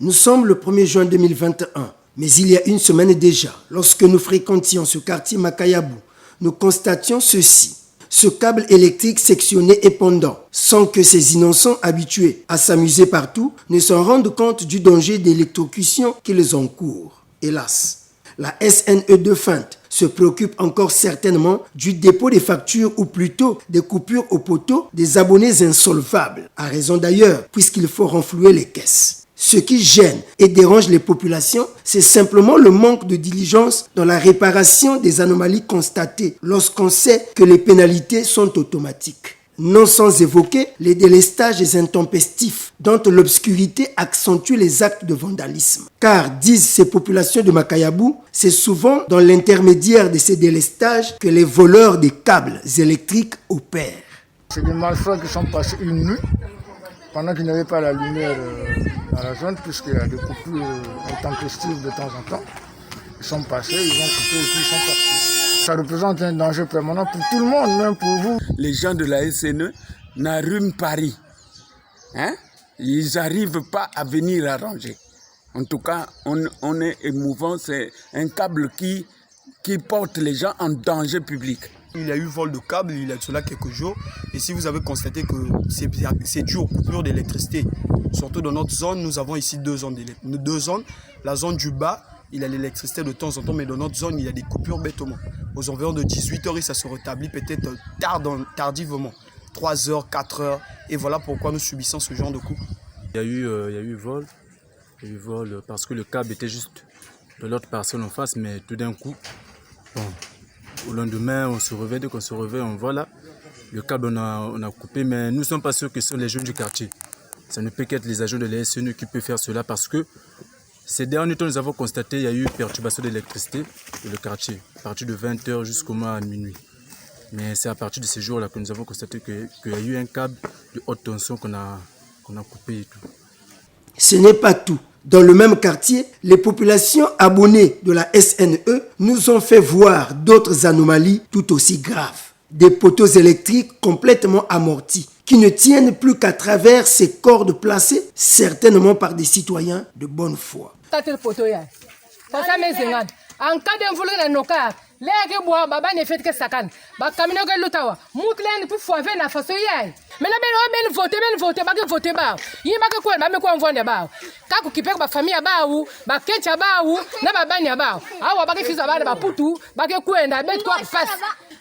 Nous sommes le 1er juin 2021, mais il y a une semaine déjà, lorsque nous fréquentions ce quartier Makayabou, nous constations ceci. Ce câble électrique sectionné et pendant, sans que ces innocents habitués à s'amuser partout ne se rendent compte du danger d'électrocution qu'ils encourent. Hélas, la SNE2 feinte se préoccupe encore certainement du dépôt des factures ou plutôt des coupures au poteau des abonnés insolvables, à raison d'ailleurs puisqu'il faut renflouer les caisses. Ce qui gêne et dérange les populations, c'est simplement le manque de diligence dans la réparation des anomalies constatées lorsqu'on sait que les pénalités sont automatiques. Non sans évoquer les délestages intempestifs dont l'obscurité accentue les actes de vandalisme. Car, disent ces populations de Makayabou, c'est souvent dans l'intermédiaire de ces délestages que les voleurs des câbles électriques opèrent. C'est des malfrats qui sont passés une nuit pendant qu'il n'y avait pas la lumière dans la zone, puisqu'il y a des coupures intempestives de temps en temps. Ils sont passés, ils ont coupé et puis ils sont partis. Ça représente un danger permanent pour tout le monde, même pour vous. Les gens de la SNE n'arrument Paris. Ils n'arrivent pas à venir arranger. En tout cas, on est émouvant. C'est un câble qui porte les gens en danger public. Il y a eu vol de câble il y a de cela quelques jours. Et si vous avez constaté que c'est dû aux coupures d'électricité, surtout dans notre zone, nous avons ici deux zones. La zone du bas, il y a l'électricité de temps en temps, mais dans notre zone, il y a des coupures bêtement. Aux environs de 18h, et ça se rétablit peut-être tardivement. 3h, 4h. Et voilà pourquoi nous subissons ce genre de coups. Il y a eu vol. Il y a eu vol parce que le câble était juste de l'autre personne en face, mais tout d'un coup, bon, au lendemain, on se réveille, dès qu'on se réveille, on voit là, le câble on a coupé, mais nous ne sommes pas sûrs que ce sont les jeunes du quartier. Ça ne peut qu'être les agents de la SNE qui peuvent faire cela parce que ces derniers temps, nous avons constaté qu'il y a eu perturbation d'électricité dans le quartier, à partir de 20h jusqu'au moins à minuit. Mais c'est à partir de ces jours-là que nous avons constaté qu'il y a eu un câble de haute tension qu'on a coupé et tout. Ce n'est pas tout. Dans le même quartier, les populations abonnées de la SNE nous ont fait voir d'autres anomalies tout aussi graves. Des poteaux électriques complètement amortis, qui ne tiennent plus qu'à travers ces cordes placées, certainement par des citoyens de bonne foi. Lege boa baba ne fait que sakan ba kamino ke lutawa mutlen pu fo ve na faso yai mena ben voter ba ke voter ba yi ba ke ko ba me ko envoyer ba ka ku kipe ba famille ba wu ba kencha ba wu na ba banya ba awa ba ke fiza ba putu ba ke kuenda bet ko face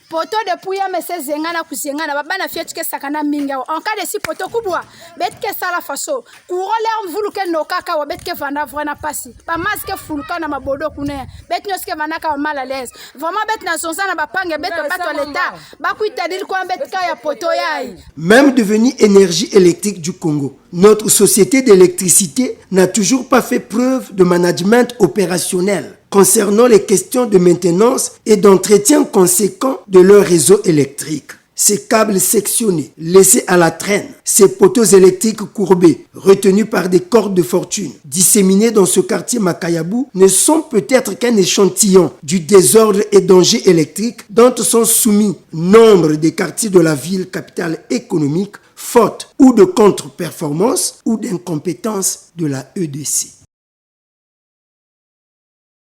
poto de puya mese zengana kusengana babana fietu ke sakana minga en cas de si poto kubwa bet ke sala faso kurole mvulu ke nokaka wa bet ke vanda vrana pasi ba maske fuluka na mabodo kune bet nyoske vanaka mal à l'aise vraiment bet na sonsa na bapange bet bato l'état ba kuita dir ko bet ka ya poto yai. Même devenu énergie électrique du Congo, notre société d'électricité n'a toujours pas fait preuve de management opérationnel concernant les questions de maintenance et d'entretien conséquent de leur réseau électrique. Ces câbles sectionnés, laissés à la traîne, ces poteaux électriques courbés, retenus par des cordes de fortune, disséminés dans ce quartier Makayabou, ne sont peut-être qu'un échantillon du désordre et danger électrique dont sont soumis nombre des quartiers de la ville capitale économique, faute ou de contre-performance ou d'incompétence de la EDC.